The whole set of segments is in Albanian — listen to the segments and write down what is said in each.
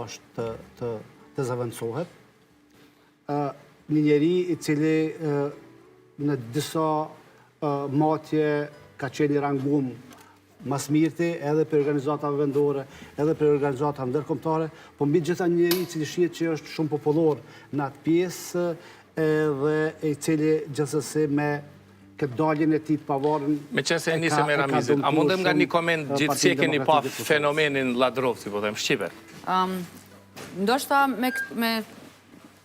është të zëvendësohet. Një njeri i cili në disa matje ka qenë i rangum mas mirëti edhe për organizatave vendore, edhe për organizatave ndërkombëtare, po mbi gjitha një njeri i cili shihet që është shumë popullor në atë pjesë edhe i cili gjithsesi me këtë daljen e tij të pavarur. Me qenë se nisë me Ramizit, a mundem nga një koment gjithësi e keni pa fenomenin Ladrovci, po them, shqipe? Ndoshta me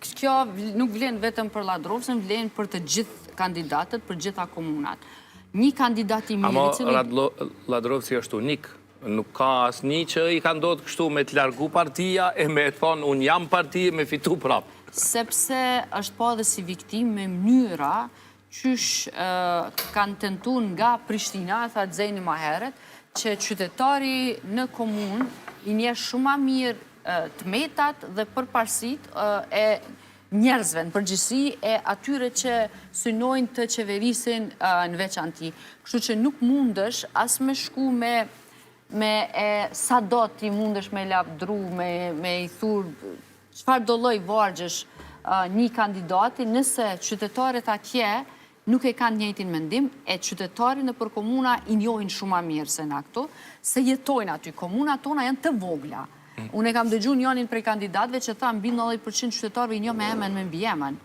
kjo nuk vlen vetëm për Ladrovcin, vlen për të gjithë kandidatët, për gjitha komunat. Një kandidat i mirë i cili... Ladrovci është unik. Nuk ka asnjë që i ka ndodhur kështu me të largu partia e me thonë unë jam parti me fitu prapë. Sepse është pa dhe si viktim me mënyra qysh kanë tentuar nga Prishtina, tha Xeni më herët, që qytetari në komunë i njeh shumë më mirë të metat dhe përparësit e njerëzve në përgjithësi e atyre që synojnë të qeverisin në veçanti. Kështu që nuk mundesh as me shku me sa do ti mundesh me lavdru, me i thur çfarë do lloj vargjesh një kandidati, nëse qytetarët atje nuk e kanë njëjtin mendim, e qytetarit në për komuna i njohin shumë më mirë se na këtu, se jetojnë aty. Komunat tona janë të vogla. Unë e kam dëgju njënin prej kandidatëve që tha mbi 90% qytetarëve i njoh me emën me mbi emën.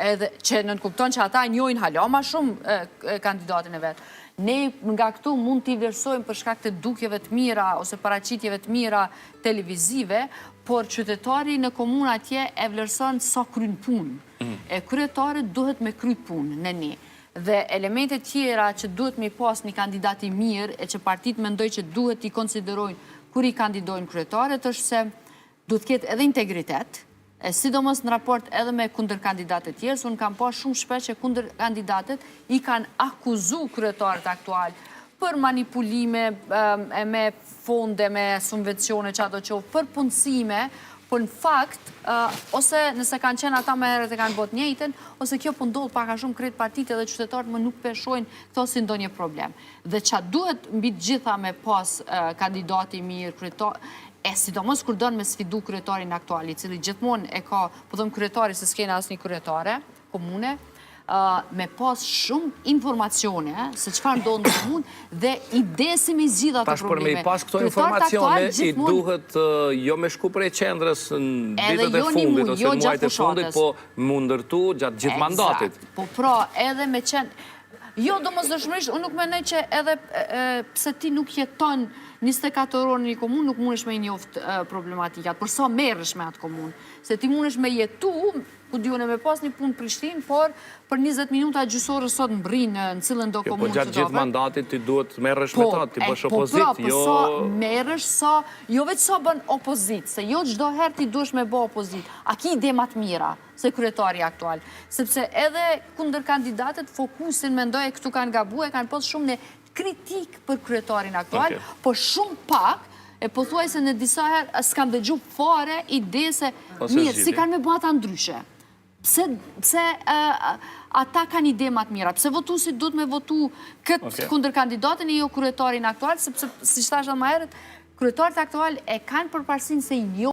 Edhe që nënkupton që ata njohin hala ma shumë kandidatin e vetë. Ne nga këtu mund t'i vlerësojmë për shkak të dukjeve të mira ose paraqitjeve të mira televizive, por qytetari në komunë atje e vlerëson sa kryen punë. E kryetari duhet me kry punë në ne. Dhe elementet tjera që duhet me pas një kandidat i mirë e që partit mendoj që duhet i konsiderojnë kur i kandidojnë kryetarët është se duhet ketë edhe integritet, sidomos në raport edhe me kundër kandidatët tjerë, se unë kam pa shumë shpesh që kundër kandidatët i kanë akuzu kryetarët aktual për manipulime me fonde, me subvencione, që ato qovë, për punësime, por në fakt, ose nëse kanë qenë ata më herët e kanë bot njëjtën, ose kjo po ndodh pak a shumë krejt partitë dhe qytetarët më nuk peshojnë këto si ndonjë problem. Dhe qa duhet mbi të gjitha me pas kandidati mirë, kryetar, sidomos kur donë me sfidu kryetarin aktual, i cili gjithmonë e ka, po thëmë kryetari se s'kena asnjë kryetare komune, me pas shumë informacione se çfarë ndodh në komunë dhe ide si me zgjidha të probleme. Tash për me i pas këto informacione, i duhet jo me shku prej qendrës në ditët e fundit ose në muajt e fundit, po më ndërtu gjatë gjithë mandatit. Po pra, edhe me qenë... Jo, domosdoshmërisht, unë nuk mendoj që edhe pse ti nuk jeton 24 orë në një komunë, nuk mundesh me njoft problematikat, por sa merresh me atë komunë. Se ti mundesh me jetu, ku diune me pas një punë Prishtinë, por për 20 minuta gjysore sot mbrin në cilën do komunë. Po gjatë gjithë mandatit ti duhet merresh me ta, ti bësh opozit, jo... Po sa merresh, jo vetë sa bën opozit, se jo çdo herë ti duhesh me bë opozit. A ki ide më të mira se kryetari aktual? Sepse edhe kundër kandidatët fokusin mendoj këtu kanë gabuar, kanë pas shumë në kritik për kryetarin aktual, po shumë pak e pothuaj se në disa herë s'kam dëgju fare ide se mirë, si kanë me bëta ndryshe. Pse ata kanë ide më të mira, pse votuesit duhet me votu këtë kundër kandidatin e jo kryetarin aktual, sepse si thash edhe më herët, kryetarit aktual e kanë përparësinë se i njohin